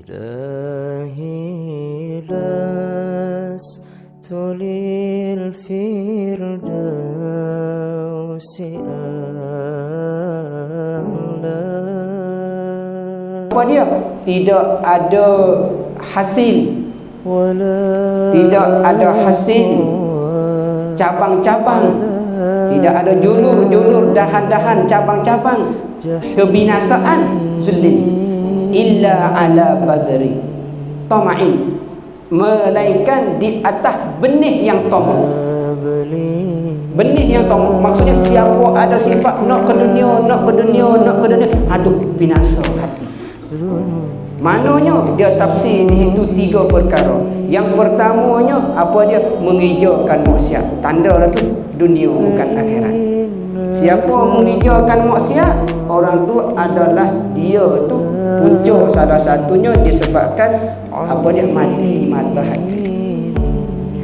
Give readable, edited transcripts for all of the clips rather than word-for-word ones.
إلهي لست للفردوس أعلى. Apa dia? Tidak ada hasil, tidak ada hasil cabang-cabang, tidak ada julur-julur, dahan-dahan, cabang-cabang kebinasaan zulin illa ala badri tama'in, melainkan di atas benih yang tamak. Benih yang tamak maksudnya siapa ada sifat nak ke dunia, nak ke dunia, nak ke dunia, aduh binasa hati. Maknanya dia tafsir di situ 3 perkara. Yang pertamanya apa dia? Mengijakan maksiat. Tanda lah tu dunia bukan akhirat. Siapa mengijakan maksiat, orang tu adalah dia tu punca salah satunya disebabkan apa dia? Mati mata hati.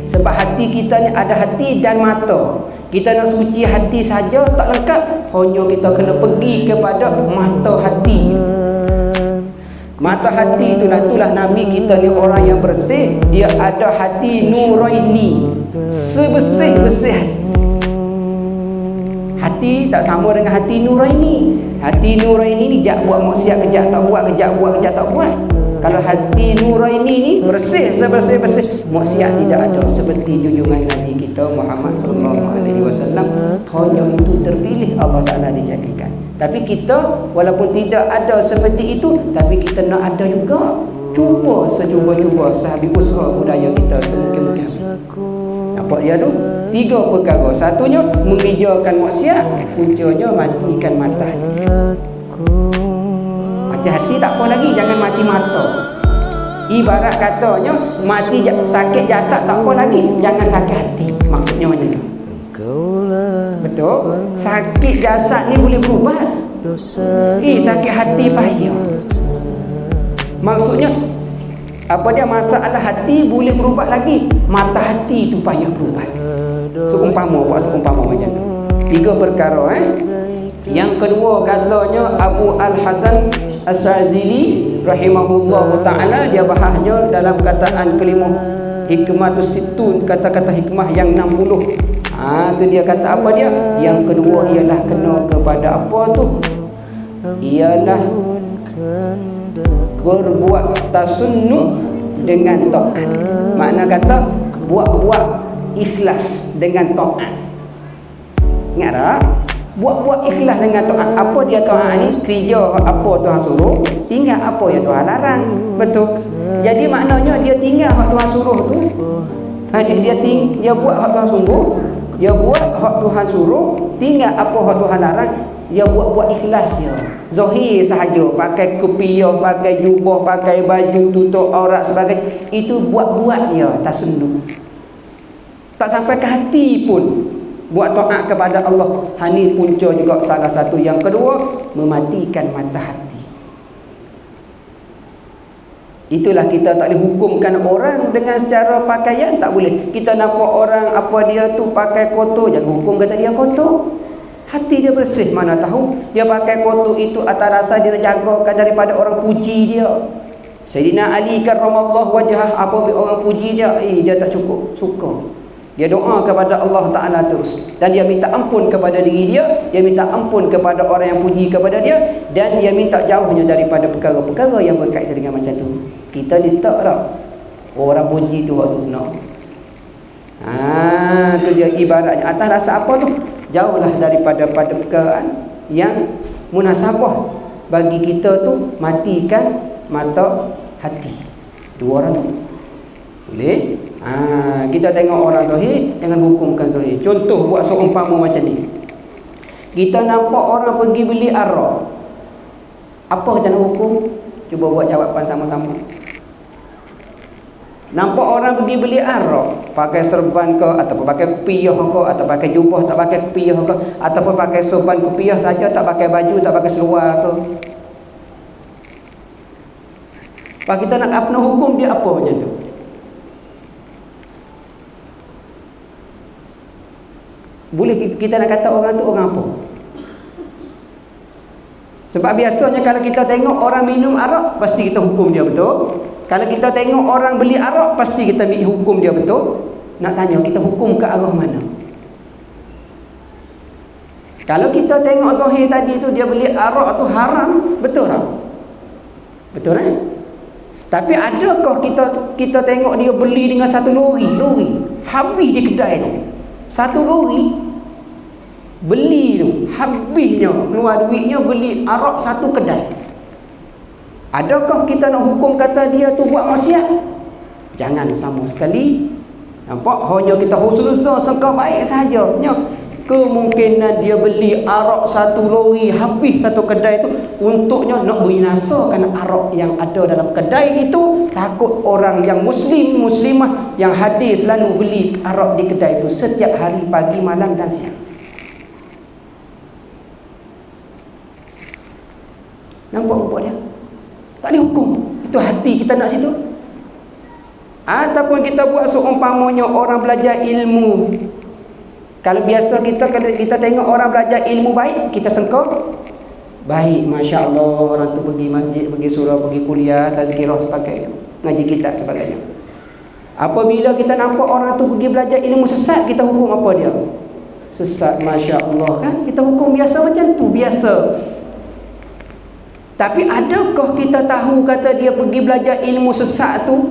Sebab hati kita ni ada hati dan mata. Kita nak suci hati saja tak lengkap, hanya kita kena pergi kepada mata hati. Mata hati itulah Nabi kita ni orang yang bersih. Dia ada hati nuraini, sebersih-bersih hati. Hati tak sama dengan hati nuraini. Hati nuraini ni jak buat maksiat, kejap tak buat, kejap buat, kejap tak buat. Kalau hati nuraini ni bersih, sebersih-bersih, maksiat tidak ada. Seperti junjungan Nabi kita Muhammad sallallahu alaihi wasallam, hanya itu terpilih Allah Taala dijadikan. Tapi kita walaupun tidak ada seperti itu, tapi kita nak ada juga. Cuba secuba-cuba sehabis usaha budaya kita semungkin-mungkin. Nampak dia tu? 3 perkara. Satunya mengijakan maksiat, puncanya matikan mata hati. Mati hati tak apa lagi, jangan mati mata. Ibarat katanya mati sakit jasad tak apa lagi, jangan sakit hati. Maksudnya macam tu. Betul? Sakit jasad ni boleh berubat. Sakit hati payah. Maksudnya apa dia? Masalah hati boleh berubat lagi, mata hati tu payah berubat. Seumpama macam tu. 3 perkara Yang kedua katanya Abu Al-Hasan As-Sazili rahimahullahu ta'ala, dia bahasnya dalam kataan kelima hikmatus sittun, kata-kata hikmah yang 60. Tu dia kata apa dia? Yang kedua ialah kena kepada apa tu? Ialah berbuat tasunnuh dengan taat. Makna kata buat-buat ikhlas dengan taat. Ingat tak? Buat-buat ikhlas dengan taat. Apa dia taat ni? Kerja apa Tuhan suruh, tinggal apa yang Tuhan larang. Betul? Jadi maknanya dia tinggal hak Tuhan suruh tu. Dia buat hak Tuhan suruh, dia buat hak Tuhan suruh, tinggal apa hak Tuhan larang. Dia buat ikhlas dia. Zahir sahaja, pakai kopiah, pakai jubah, pakai baju tutup aurat sebagainya, itu buat-buat dia tasunnuh. Tak sampai ke hati pun buat taat kepada Allah. Ini punca juga salah satu. Yang kedua, mematikan mata hati. Itulah kita tak boleh hukumkan orang dengan secara pakaian, tak boleh. Kita nampak orang apa dia tu pakai kotor, jangan hukum kata dia kotor. Hati dia bersih, mana tahu dia pakai kotor itu atas rasa dia nak jagakan daripada orang puji dia. Sayyidina Ali karramallahu wajhah, apabila orang puji dia, dia tak cukup suka. Dia doa kepada Allah Ta'ala terus, dan dia minta ampun kepada diri dia minta ampun kepada orang yang puji kepada dia, dan dia minta jauhnya daripada perkara-perkara yang berkaitan dengan macam tu. Kita ni tak lah orang puji tu waktu nak. Tu dia ibaratnya atas rasa apa tu, jauhlah daripada perkaraan yang munasabah bagi kita tu, matikan mata hati. 2 orang tu boleh. Kita tengok orang zahir, jangan hukumkan zahir. Contoh buat seumpama macam ni. Kita nampak orang pergi beli arak, apa kita nak hukum? Cuba buat jawapan sama-sama. Nampak orang pergi beli arak, pakai serban ke, ataupun pakai kopiah ke, atau pakai jubah tak pakai kopiah ke, ataupun pakai serban kopiah saja, tak pakai baju, tak pakai seluar ke. Pak kita nak hukum dia apa macam tu? Boleh kita nak kata orang tu orang apa? Sebab biasanya kalau kita tengok orang minum arak, pasti kita hukum dia, betul? Kalau kita tengok orang beli arak, pasti kita hukum dia, betul? Nak tanya, kita hukum ke arah mana? Kalau kita tengok zahir tadi tu, dia beli arak tu haram, betul tak? Betul kan? Tapi adakah kita tengok dia beli dengan satu lori habis di kedai tu, satu lori beli tu, habisnya keluar duitnya beli arak satu kedai. Adakah kita nak hukum kata dia tu buat maksiat? Jangan sama sekali. Nampak? Hanya kita husnuzon, sangka baik saja. Kemungkinan dia beli arak satu lori habis satu kedai tu untuknya nak binasakan arak yang ada dalam kedai itu. Takut orang yang muslimah yang hadir selalu beli arak di kedai itu setiap hari, pagi, malam dan siang. Nampak rupa dia? Tak boleh hukum. Itu hati kita nak situ. Ataupun kita buat seumpamanya orang belajar ilmu. Kalau biasa kalau kita tengok orang belajar ilmu baik, kita sangka baik, Masya Allah, orang tu pergi masjid, pergi surau, pergi kuliah, tazkirah sebagainya, ngaji kitab sebagainya. Apabila kita nampak orang tu pergi belajar ilmu sesat, kita hukum apa dia? Sesat, Masya Allah, kan? Kita hukum biasa macam tu, biasa. Tapi adakah kita tahu kata dia pergi belajar ilmu sesat tu?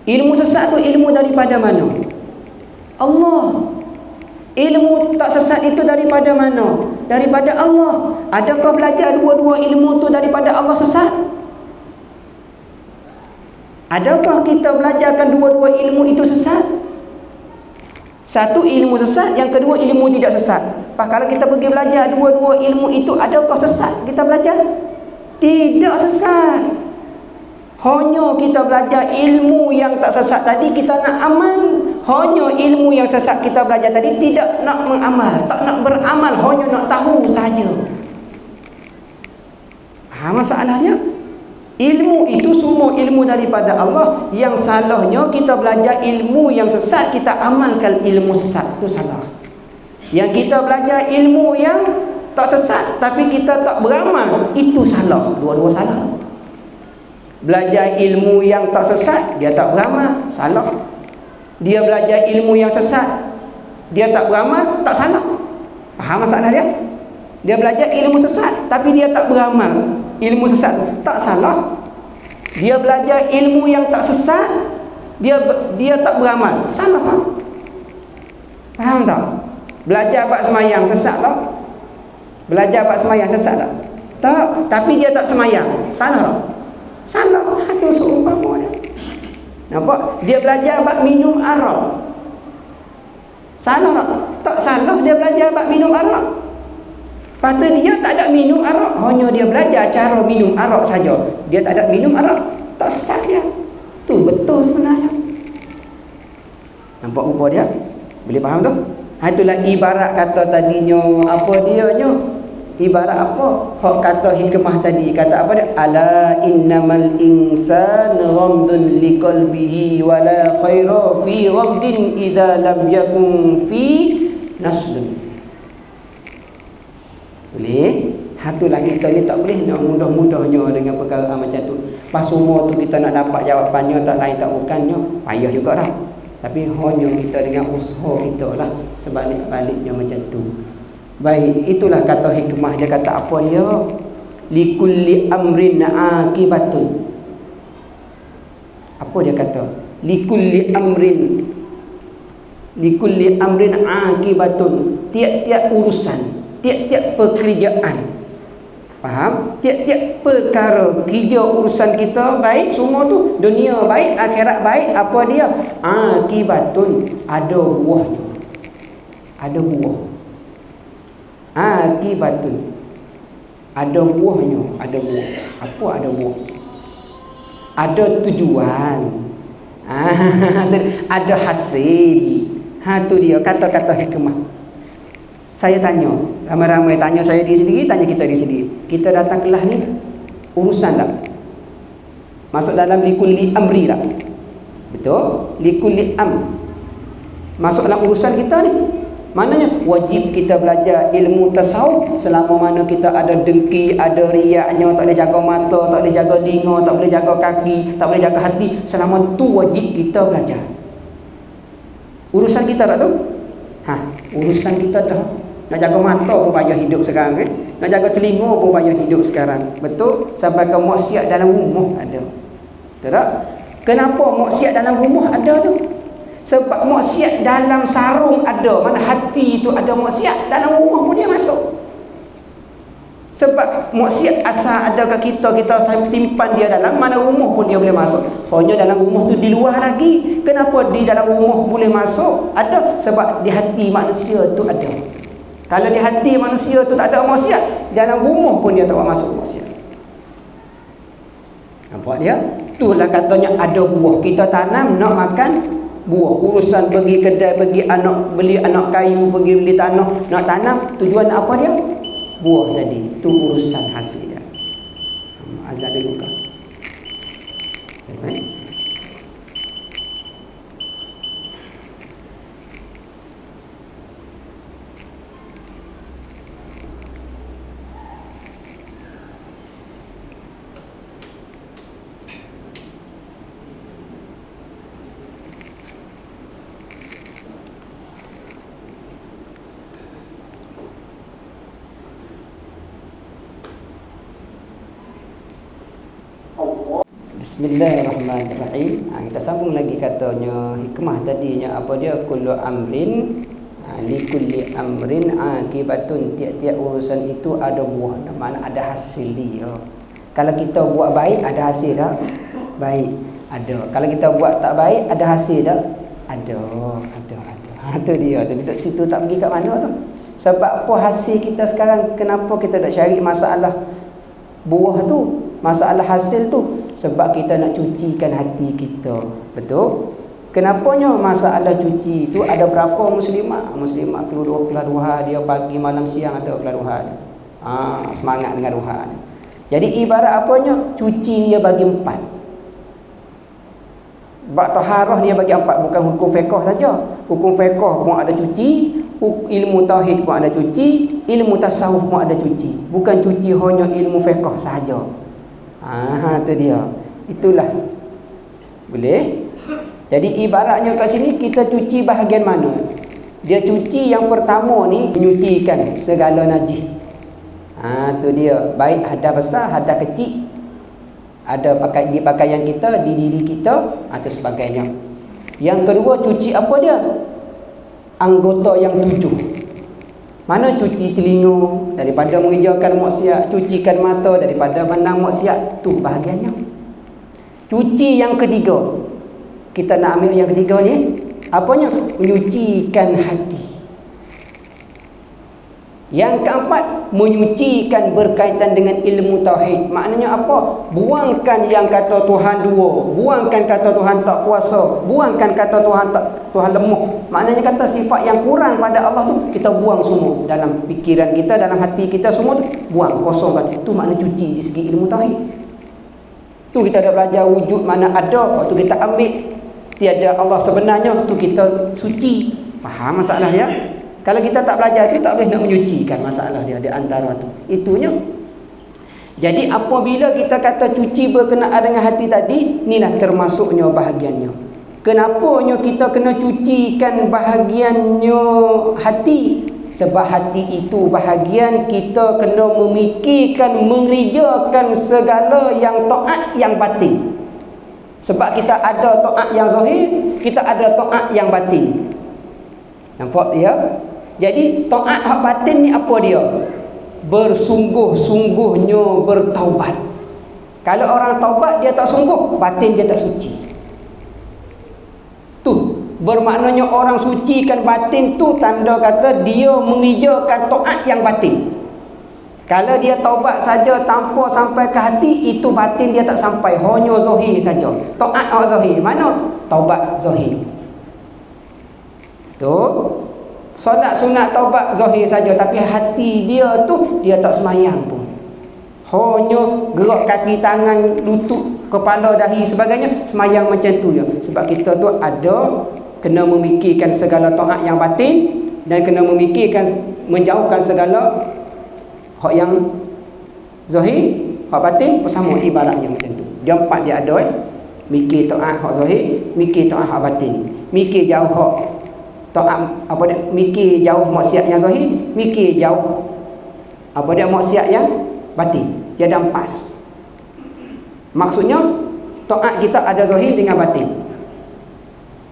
Ilmu sesat tu ilmu daripada mana? Allah. Ilmu tak sesat itu daripada mana? Daripada Allah. Adakah belajar dua-dua ilmu tu daripada Allah sesat? Adakah kita belajarkan dua-dua ilmu itu sesat? Satu ilmu sesat, yang kedua ilmu tidak sesat. Kalau kita pergi belajar dua-dua ilmu itu, adakah sesat kita belajar? Tidak sesat. Hanya kita belajar ilmu yang tak sesat tadi, kita nak amal. Hanya ilmu yang sesat kita belajar tadi, tidak nak mengamal, tak nak beramal, hanya nak tahu saja. Masalahnya, ilmu itu semua ilmu daripada Allah. Yang salahnya kita belajar ilmu yang sesat, kita amalkan ilmu sesat, itu salah. Yang kita belajar ilmu yang tak sesat tapi kita tak beramal, itu salah. Dua-dua salah. Belajar ilmu yang tak sesat, dia tak beramal, salah. Dia belajar ilmu yang sesat, dia tak beramal, tak salah. Faham masalah dia? Dia belajar ilmu sesat tapi dia tak beramal, ilmu sesat, tak salah. Dia belajar ilmu yang tak sesat, dia tak beramal, salah tak? Faham tak? Belajar bab semayang sesat tak? Belajar bab semayang sesat tak? Tak, tapi dia tak semayang, salah tak? Salah. Itu seumpama dia. Nampak? Dia belajar bab minum arak, salah tak? Tak salah, dia belajar bab minum arak. Patut dia tak ada minum arak, hanya dia belajar cara minum arak saja. Dia tak ada minum arak, tak sesat dia. Tu betul sebenarnya. Nampak rupa dia? Boleh faham tu? Itulah ibarat kata tadinya, apa dia nyo? Ibarat apa? Hak kata hikmah tadi, kata apa dia? Ala innamal insanu ghamdun liqalbihi wala khaira fi ghamdin idza lam yakun fi naslun. Boleh? Hatulah kita ni tak boleh nak mudah-mudahnya dengan perkara macam tu. Pas semua tu kita nak dapat jawapannya, tak lain tak bukannya, payah juga dah. Tapi hanya kita dengan usaha kita lah, sebalik-baliknya macam tu. Baik, itulah kata hikmah. Dia kata apa dia? Likulli amrin akibatun. Apa dia kata? Likulli amrin akibatun. Tiap-tiap urusan, tiap-tiap pekerjaan, faham? Tiap-tiap perkara, kerja urusan kita baik, semua tu dunia baik, akhirat baik, apa dia? Akibatun, ada buahnya. Ada buah. Akibatun, ada buahnya, ada buah. Apa ada buah? Ada tujuan. Ada hasil. Tu dia kata-kata hikmah. Saya tanya, ramai-ramai tanya saya diri sendiri, tanya kita diri sendiri. Kita datang kelas ni urusan tak? Masuk dalam likulli amri tak? Betul? Likulli am. Masuk dalam urusan kita ni. Maknanya wajib kita belajar ilmu tasawuf selama mana kita ada dengki, ada riaknya, tak boleh jaga mata, tak boleh jaga telinga, tak boleh jaga kaki, tak boleh jaga hati. Selama tu wajib kita belajar. Urusan kita tak tahu? Urusan kita dah. Nak jaga mata pun payah hidup sekarang kan? Nak jaga telinga pun payah hidup sekarang. Betul? Sampai ke maksiat dalam rumah ada. Betul tak? Kenapa maksiat dalam rumah ada tu? Sebab maksiat dalam sarung ada. Mana hati tu ada maksiat, dalam rumah pun dia masuk. Sebab maksiat asal ada kat kita, kita simpan dia dalam mana rumah pun dia boleh masuk. Hanya dalam rumah tu di luar lagi. Kenapa di dalam rumah boleh masuk? Ada. Sebab di hati manusia tu ada. Kalau di hati manusia tu tak ada maksiat, dalam rumah pun dia tak masuk maksiat. Nampak dia? Itulah katanya ada buah. Kita tanam nak makan buah. Urusan pergi kedai, pergi beli anak kayu, pergi beli tanah, nak tanam, tujuan apa dia? Buah tadi. Itu urusan hasil dia. Azan dulu kan. Baik. Bismillahirrahmanirrahim. Kita sambung lagi katanya hikmah tadinya apa dia, kullu amrin likulli amrin akibatun, tiap-tiap urusan itu ada buah, makna ada hasil dia. Kalau kita buat baik ada hasil tak? Baik, ada. Kalau kita buat tak baik ada hasil tak? Ada. Tu dia tu, duduk situ tak pergi kat mana tu. Sebab apa hasil kita sekarang, kenapa kita nak cari masalah buah tu, masalah hasil tu? Sebab kita nak cucikan hati kita. Betul? Kenapanya masalah cuci tu ada berapa muslimah keluar dia pagi malam siang ada keluar. Semangat dengan Tuhan. Jadi ibarat apanya? Cuci dia bagi 4. Bab taharah dia bagi 4, bukan hukum fiqh saja. Hukum fiqh pun ada cuci, ilmu tauhid pun ada cuci, ilmu tasawuf pun ada cuci. Bukan cuci hanya ilmu fiqh sahaja. Tu dia. Itulah. Boleh? Jadi ibaratnya kat sini kita cuci bahagian mana? Dia cuci yang pertama ni menyucikan segala najis. Tu dia. Baik hadas besar, hadas kecil. Ada pakai di pakaian kita, di diri kita atau sebagainya. Yang kedua cuci apa dia? Anggota yang 7. Mana cuci telinga daripada menghijaukan maksiat, cucikan mata daripada pandang maksiat, tu bahagiannya. Cuci yang ketiga. Kita nak ambil yang ketiga ni, apanya? Menyucikan hati. Yang keempat, menyucikan berkaitan dengan ilmu tauhid. Maknanya apa? Buangkan yang kata Tuhan dua, buangkan kata Tuhan tak kuasa, buangkan kata Tuhan lemah. Maknanya kata sifat yang kurang pada Allah tu kita buang semua dalam fikiran kita, dalam hati kita, semua tu buang, kosongkan. Itu makna cuci di segi ilmu tauhid. Tu kita dah belajar wujud mana ada, waktu kita ambil tiada Allah sebenarnya, tu kita suci. Faham masalah dia? Kalau kita tak belajar itu, tak boleh nak menyucikan masalah dia di antara tu. Itunya. Jadi apabila kita kata cuci berkenaan dengan hati tadi, inilah termasuknya bahagiannya. Kenapanya kita kena cucikan bahagiannya hati? Sebab hati itu bahagian kita kena memikirkan, mengerjakan segala yang taat yang batin. Sebab kita ada taat yang zahir, kita ada taat yang batin. Nampak dia? Jadi taat hak batin ni apa dia? Bersungguh-sungguhnya bertaubat. Kalau orang taubat dia tak sungguh, batin dia tak suci. Tu bermaknanya orang sucikan batin tu tanda kata dia mengerjakan taat yang batin. Kalau dia taubat saja tanpa sampai ke hati, itu batin dia tak sampai, hanya zahir saja. Taat hak zahir. Mana? Taubat zahir. Tu solat sunat taubat zahir saja, tapi hati dia tu dia tak semayang pun. Hanya gerak kaki, tangan, lutut, kepala, dahi sebagainya, semayang macam tu je. Sebab kita tu ada kena memikirkan segala taat yang batin, dan kena memikirkan, menjauhkan segala hak yang zahir, hak batin pun sama ibaratnya macam tu. Dia empat dia ada mikir taat hak zahir, mikir taat hak batin, mikir jauh hak taat apa dia, mikir jauh maksiat yang zahir, mikir jauh apa dia maksiat yang batin. Dia ada empat. Maksudnya taat kita ada zahir dengan batin,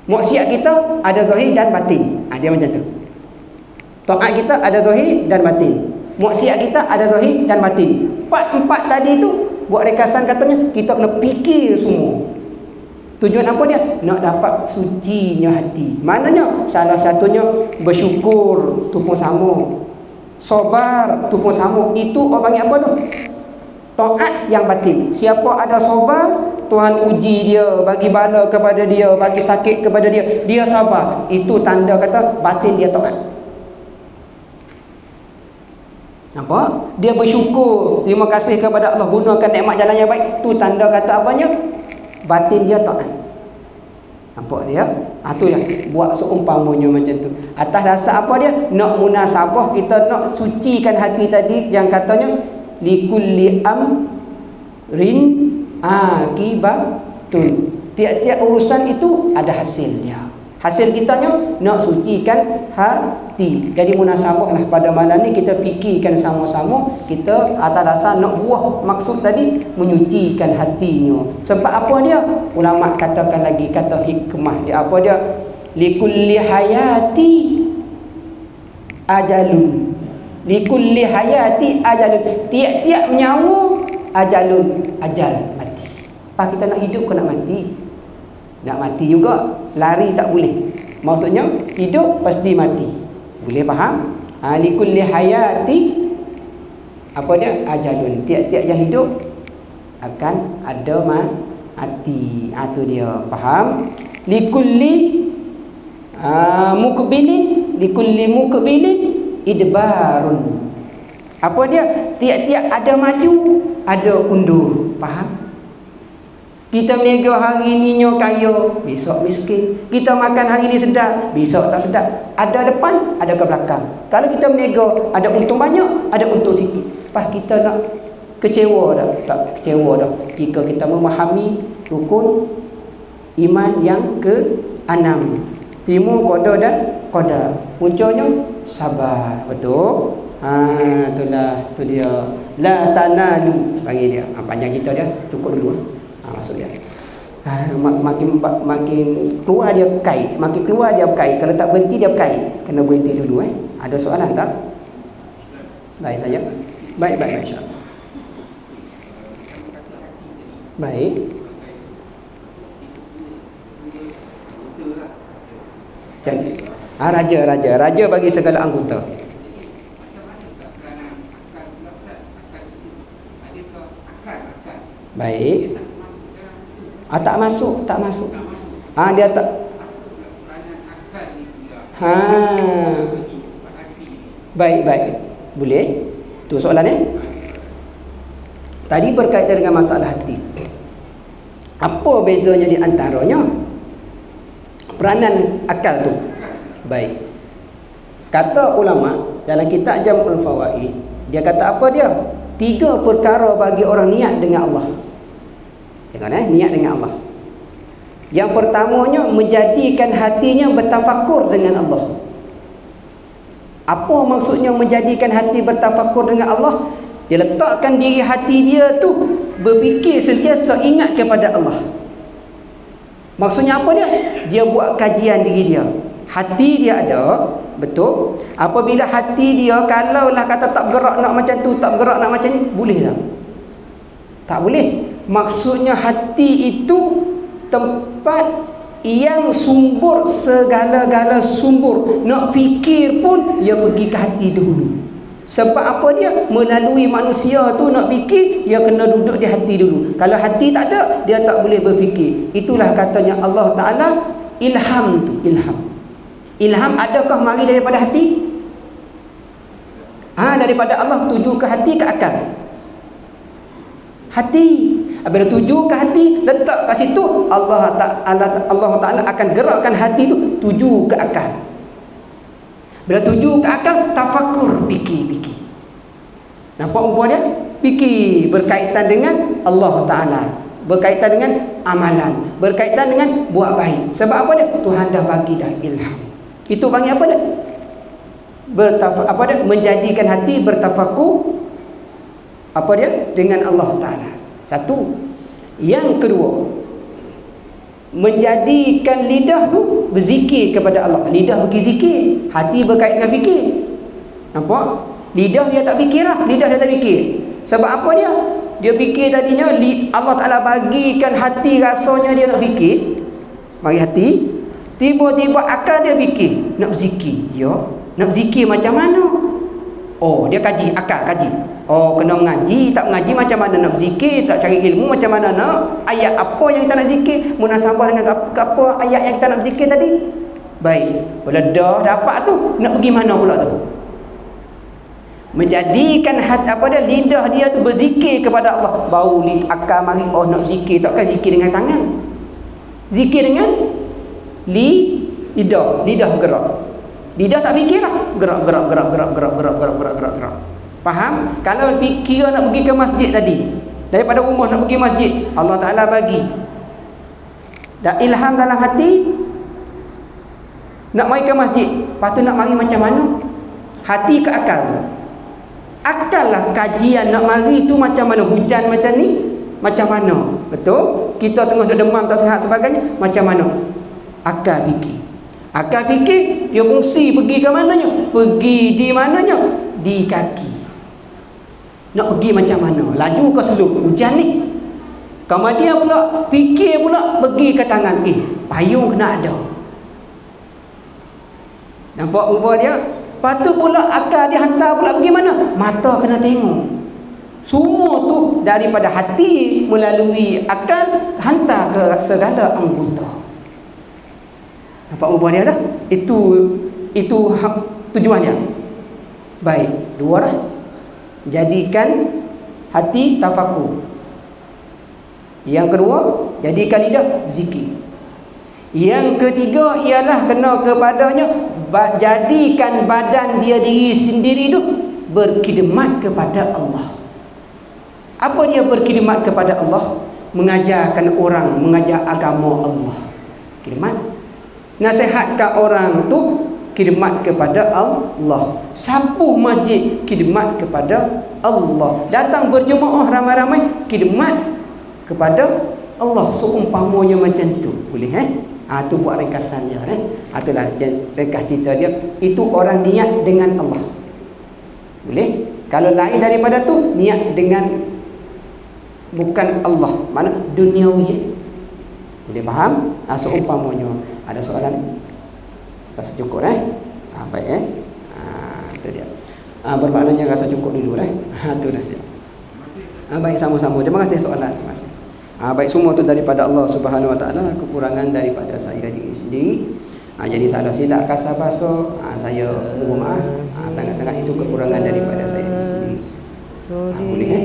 maksiat kita ada zahir dan batin. Dia macam tu. Taat kita ada zahir dan batin, maksiat kita ada zahir dan batin. Empat tadi tu buat ringkasan katanya kita kena fikir semua. Tujuan apa dia? Nak dapat sucinya hati. Maknanya salah satunya bersyukur tu pun sama, sabar tu pun sama. Itu orang panggil apa tu? Taat yang batin. Siapa ada sabar, Tuhan uji dia, bagi bala kepada dia, bagi sakit kepada dia, dia sabar. Itu tanda kata batin dia taat. Nampak? Dia bersyukur, terima kasih kepada Allah, gunakan nikmat jalan yang baik. Tu tanda kata apanya? Batin dia taat. Nampak dia? Tu lah, buat seumpamanya macam tu. Atas dasar apa dia? Nak munasabah, kita nak sucikan hati tadi yang katanya likulli amrin akibatun. Tiap-tiap urusan itu ada hasil dia. Hasil kitanya nak sucikan hati. Jadi munasabahlah pada malam ni kita fikirkan sama-sama, kita atas dasar nak buah maksud tadi menyucikan hatinya. Sebab apa dia? Ulama katakan lagi, kata hikmah dia apa dia? Likulli hayati ajalun. Likulli hayati ajalun. Tiap-tiap nyawa ajalun, ajal mati. Apa kita nak hidup ke nak mati? Nak mati juga, lari tak boleh. Maksudnya hidup pasti mati. Boleh faham? Likulli hayati apa dia? Ajalun. Tiap-tiap yang hidup akan ada mati. Tu dia. Faham? Likulli mukbilin, likulli mukbilin idbarun. Apa dia? Tiap-tiap ada maju, ada undur. Faham? Kita meniaga hari ni nyo kaya, besok miskin. Kita makan hari ni sedap, besok tak sedap. Ada depan, ada ke belakang. Kalau kita meniaga, ada untung banyak, ada untung sikit. Lepas kita nak kecewa dah? Tak kecewa dah. Jika kita memahami rukun iman yang ke-6. Terima qada dan qadar. Puncanya sabar. Betul? Itulah, tu dia. La tanalu. Bagi dia. Panjang kita dia. Cukup dulu. Maksud dia makin keluar dia berkait, makin keluar dia berkait. Kalau tak berhenti dia berkait. Kena berhenti dulu. Ada soalan tak? Baik saja. Baik insya-Allah. Baik. Jadi raja bagi segala anggota. Baik. Tak masuk. Dia tak. Baik. Boleh? Tu soalan Tadi berkaitan dengan masalah hati. Apa bezanya di antaranya? Peranan akal tu. Baik. Kata ulama dalam kitab Jam'ul Fawaid, dia kata apa dia? 3 perkara bagi orang niat dengan Allah. Tengok niat dengan Allah. Yang pertamanya menjadikan hatinya bertafakur dengan Allah. Apa maksudnya menjadikan hati bertafakur dengan Allah? Dia letakkan diri hati dia tu berfikir sentiasa ingat kepada Allah. Maksudnya apa dia? Dia buat kajian diri dia. Hati dia ada, betul? Apabila hati dia kalaulah kata tak bergerak nak macam tu, tak bergerak nak macam ni, boleh tak? Tak boleh. Maksudnya hati itu tempat yang sumber segala-gala sumber. Nak fikir pun dia pergi ke hati dulu. Sebab apa dia? Melalui manusia tu nak fikir, dia kena duduk di hati dulu. Kalau hati tak ada, dia tak boleh berfikir. Itulah katanya Allah Ta'ala, ilham tu, ilham. Ilham adakah mari daripada hati? Daripada Allah tuju ke hati, ke akal? Hati. Apabila tuju ke hati, letak kat situ, Allah Ta'ala akan gerakkan hati tu tuju ke akal. Bila tuju ke akal, tafakur, fikir. Nampak rupa dia? Fikir berkaitan dengan Allah Ta'ala, berkaitan dengan amalan, berkaitan dengan buat baik. Sebab apa dia? Tuhan dah bagi dah ilham. Itu panggil apa dia? Menjadikan hati bertafakur apa dia? Dengan Allah Ta'ala. Satu. Yang kedua, menjadikan lidah tu berzikir kepada Allah. Lidah pergi zikir, hati berkait dengan fikir. Nampak? Lidah dia tak fikir lah. Lidah dia tak fikir. Sebab apa dia? Dia fikir tadinya Allah Ta'ala bagikan hati rasanya dia nak fikir. Mari hati. Tiba-tiba akal dia fikir nak berzikir. Ya, nak berzikir macam mana? Oh, dia kaji, akal kaji. Oh, kena mengaji, tak mengaji macam mana nak berzikir, tak cari ilmu macam mana nak, ayat apa yang kita nak zikir, munasabah dengan apa ayat yang kita nak berzikir tadi. Baik, bila dah dapat tu, nak pergi mana pula tu? Menjadikan lidah dia tu berzikir kepada Allah. Baru akal mari, oh nak berzikir, takkan zikir dengan tangan. Zikir dengan lidah bergerak. Lidah tak fikirlah, gerak. Faham? Kalau fikir nak pergi ke masjid tadi, daripada rumah nak pergi masjid, Allah Ta'ala bagi dah ilham dalam hati nak mari ke masjid. Lepas tu nak mari macam mana? Hati ke akal? Akal lah kajian nak mari tu macam mana. Hujan macam ni, macam mana? Betul? Kita tengah demam tak sihat sebagainya, macam mana? Akal fikir. Akal fikir, dia fungsi pergi ke mananya? Pergi di mananya? Di kaki. Nak pergi macam mana? Laju ke slow? Hujan ni. Kemudian pula fikir pula pergi ke tangan. Payung kena ada. Nampak rupa dia? Lepas tu pula akal dia hantar pula pergi mana? Mata kena tengok. Semua tu daripada hati melalui akal hantar ke segala anggota. Nampak rupa dia tak? Itu tujuannya. Baik, dua lah. Jadikan hati tafakur. Yang kedua, jadikan lidah zikir. Yang ketiga ialah kena kepadanya jadikan badan dia diri sendiri tu berkhidmat kepada Allah. Apa dia berkhidmat kepada Allah? Mengajarkan orang, mengajar agama Allah. Khidmat. Nasihatkan orang tu khidmat kepada Allah. Sapu masjid khidmat kepada Allah. Datang berjemaah ramai-ramai khidmat kepada Allah. Seumpamanya macam tu. Boleh tu buat ringkasannya itulah ringkas cerita dia. Itu orang niat dengan Allah. Boleh? Kalau lain daripada tu niat dengan bukan Allah, mana duniawi. Boleh faham? Seumpamanya. Ada soalan? Rasa cukup baik itu dia. Bermaknanya rasa cukup dulu itu dah dia. Baik, sama-sama. Terima kasih soalan. Terima kasih. Baik, semua tu daripada Allah Subhanahu Wa Taala, kekurangan daripada saya diri sendiri. Jadi salah silap kasar basa, saya mohon maaf. Sangat-sangat itu kekurangan daripada saya diri sendiri. Boleh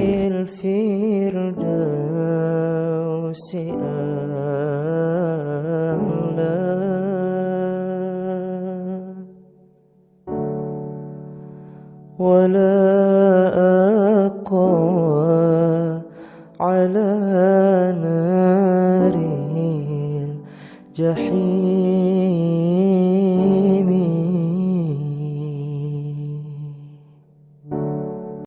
ولا أقوى على نار الجحيم